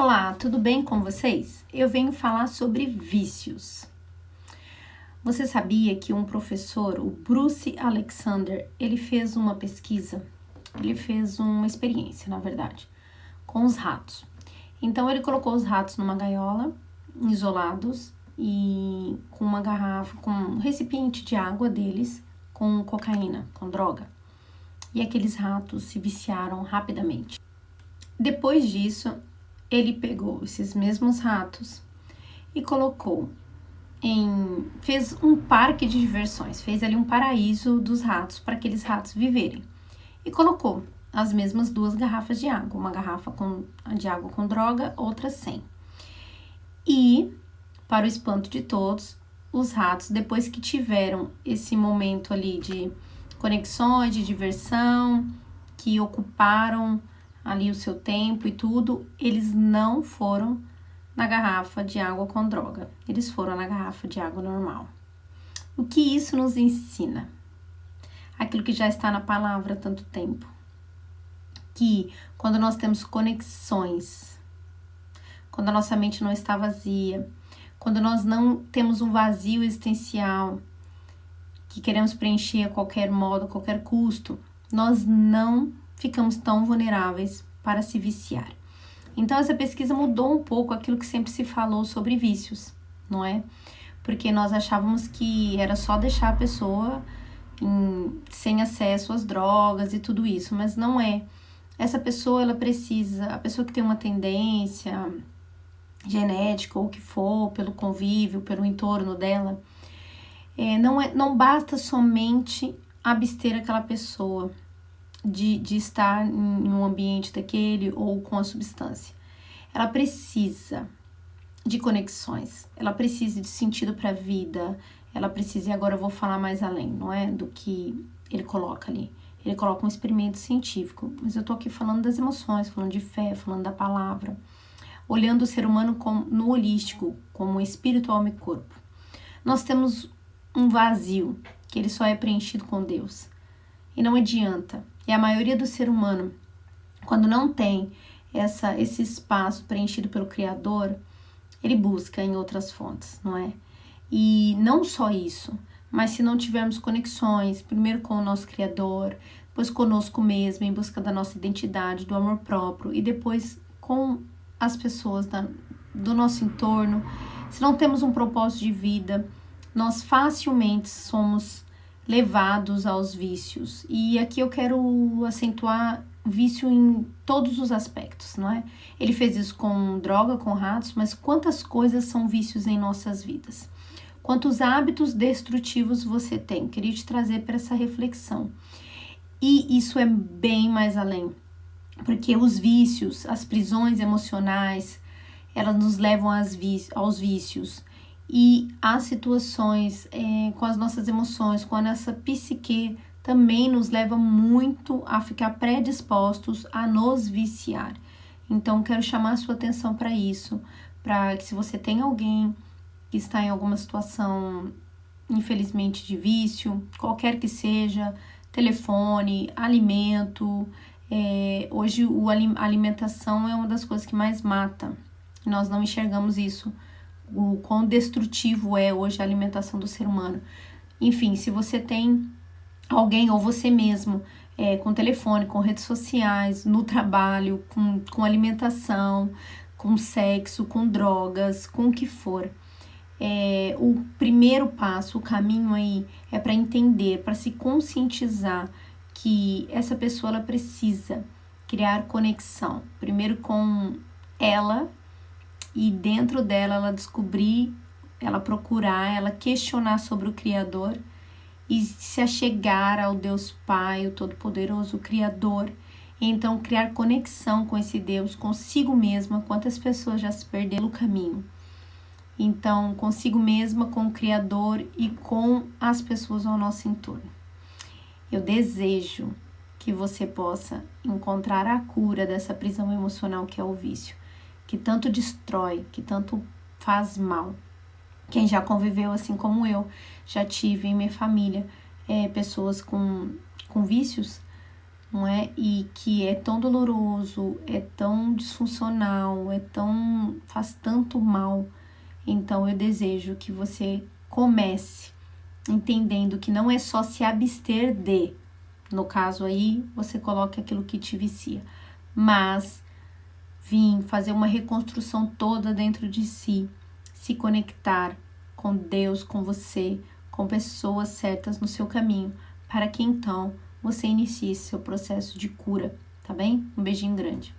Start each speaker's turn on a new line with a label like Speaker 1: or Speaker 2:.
Speaker 1: Olá, tudo bem com vocês? Eu venho falar sobre vícios. Você sabia que um professor, o Bruce Alexander, ele fez uma pesquisa, ele fez uma experiência, na verdade, com os ratos. Então ele colocou os ratos numa gaiola, isolados, e com uma garrafa, com um recipiente de água deles, com cocaína, com droga. E aqueles ratos se viciaram rapidamente. Depois disso, ele pegou esses mesmos ratos e fez um parque de diversões, fez ali um paraíso dos ratos para aqueles ratos viverem. E colocou as mesmas 2 garrafas de água, uma garrafa de água com droga, outra sem. E, para o espanto de todos, os ratos, depois que tiveram esse momento ali de conexões, de diversão, que ocuparam ali o seu tempo e tudo, eles não foram na garrafa de água com droga, eles foram na garrafa de água normal. O que isso nos ensina? Aquilo que já está na palavra há tanto tempo, que quando nós temos conexões, quando a nossa mente não está vazia, quando nós não temos um vazio existencial que queremos preencher a qualquer modo, a qualquer custo, nós não ficamos tão vulneráveis para se viciar. Então, essa pesquisa mudou um pouco aquilo que sempre se falou sobre vícios, não é? Porque nós achávamos que era só deixar a pessoa sem acesso às drogas e tudo isso, mas não é. Essa pessoa, ela precisa, a pessoa que tem uma tendência genética ou o que for, pelo convívio, pelo entorno dela, não basta somente abster aquela pessoa de estar em um ambiente daquele ou com a substância. Ela precisa de conexões, ela precisa de sentido para a vida, ela precisa, e agora eu vou falar mais além, não é? Do que ele coloca ali. Ele coloca um experimento científico, mas eu tô aqui falando das emoções, falando de fé, falando da palavra, olhando o ser humano no holístico, como espírito, alma e corpo. Nós temos um vazio, que ele só é preenchido com Deus. E não adianta. E a maioria do ser humano, quando não tem esse espaço preenchido pelo Criador, ele busca em outras fontes, não é? E não só isso, mas se não tivermos conexões, primeiro com o nosso Criador, depois conosco mesmo, em busca da nossa identidade, do amor próprio, e depois com as pessoas do nosso entorno, se não temos um propósito de vida, nós facilmente somos levados aos vícios. E aqui eu quero acentuar vício em todos os aspectos, não é? Ele fez isso com droga, com ratos, mas quantas coisas são vícios em nossas vidas? Quantos hábitos destrutivos você tem? Queria te trazer para essa reflexão. E isso é bem mais além, porque os vícios, as prisões emocionais, elas nos levam aos vícios. E as situações com as nossas emoções, com a nossa psique, também nos leva muito a ficar predispostos a nos viciar. Então, quero chamar a sua atenção para isso, para que se você tem alguém que está em alguma situação, infelizmente, de vício, qualquer que seja, telefone, alimento, hoje a alimentação é uma das coisas que mais mata. Nós não enxergamos isso. O quão destrutivo é hoje a alimentação do ser humano. Enfim, se você tem alguém ou você mesmo com telefone, com redes sociais, no trabalho, com alimentação, com sexo, com drogas, com o que for, o primeiro passo, o caminho aí é para entender, para se conscientizar que essa pessoa ela precisa criar conexão, primeiro com ela, e dentro dela ela descobrir, ela procurar, ela questionar sobre o Criador e se achegar ao Deus Pai, o Todo-Poderoso, o Criador, e então criar conexão com esse Deus, consigo mesma. Quantas pessoas já se perderam no caminho? Então, consigo mesma, com o Criador e com as pessoas ao nosso entorno. Eu desejo que você possa encontrar a cura dessa prisão emocional que é o vício, que tanto destrói, que tanto faz mal. Quem já conviveu assim como eu, já tive em minha família pessoas com vícios, não é? E que é tão doloroso, é tão disfuncional, faz tanto mal. Então eu desejo que você comece entendendo que não é só se abster de, no caso aí, você coloca aquilo que te vicia, mas vir fazer uma reconstrução toda dentro de si, se conectar com Deus, com você, com pessoas certas no seu caminho, para que então você inicie seu processo de cura, tá bem? Um beijinho grande.